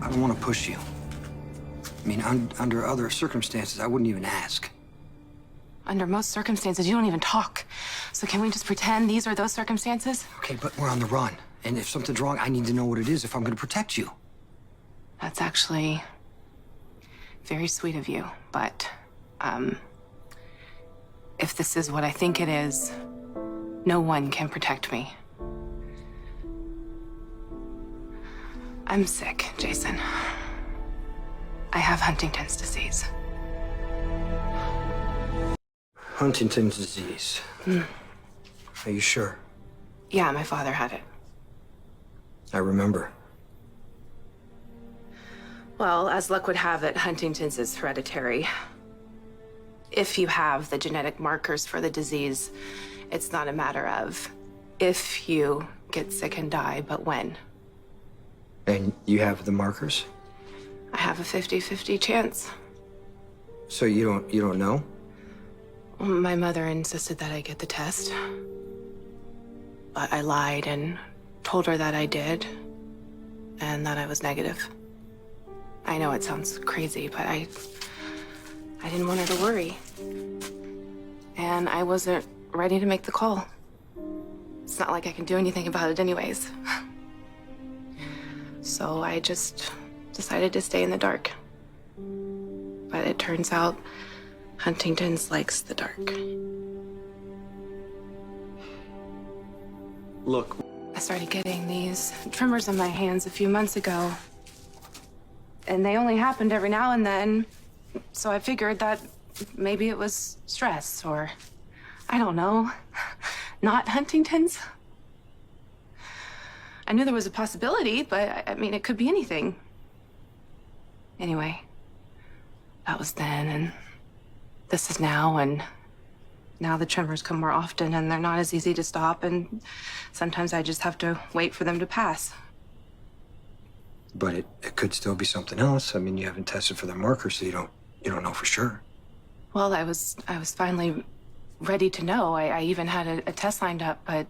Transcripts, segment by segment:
I don't want to push you. I mean, under other circumstances, I wouldn't even ask. Under most circumstances, you don't even talk. So can we just pretend these are those circumstances? Okay, but we're on the run. And if something's wrong, I need to know what it is if I'm going to protect you. That's actually very sweet of you, but, if this is what I think it is, no one can protect me. I'm sick, Jason. I have Huntington's disease. Huntington's disease. Are you sure? Yeah, my father had it. I remember. Well, as luck would have it, Huntington's is hereditary. If you have the genetic markers for the disease, it's not a matter of if you get sick and die, but when. And you have the markers? I have a 50-50 chance. So you don't know? My mother insisted that I get the test. But I lied and told her that I did, and that I was negative. I know it sounds crazy, but I didn't want her to worry. And I wasn't ready to make the call. It's not like I can do anything about it anyways. So I just decided to stay in the dark. But it turns out Huntington's likes the dark. Look. I started getting these tremors in my hands a few months ago. And they only happened every now and then. So I figured that maybe it was stress or, I don't know, not Huntington's. I knew there was a possibility, but I mean, it could be anything. Anyway, that was then, and this is now, and now the tremors come more often, and they're not as easy to stop, and sometimes I just have to wait for them to pass. But it could still be something else. I mean, you haven't tested for the markers, so you don't know for sure. Well, I was finally ready to know. I even had a test lined up, but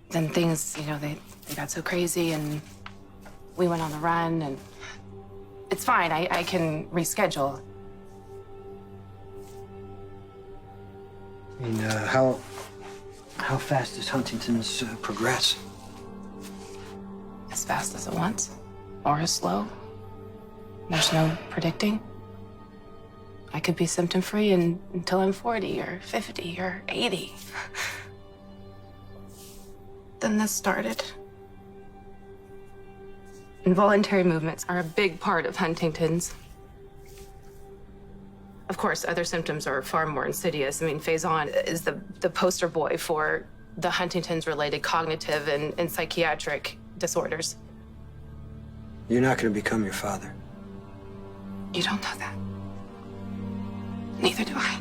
then things, they got so crazy, and we went on the run, and it's fine. I can reschedule. I mean, how fast does Huntington's progress? As fast as it wants, or as slow. There's no predicting. I could be symptom-free until I'm 40 or 50 or 80. Then this started. Involuntary movements are a big part of Huntington's. Of course, other symptoms are far more insidious. I mean, Faison is the poster boy for the Huntington's-related cognitive and psychiatric disorders. You're not going to become your father. You don't know that. Neither do I.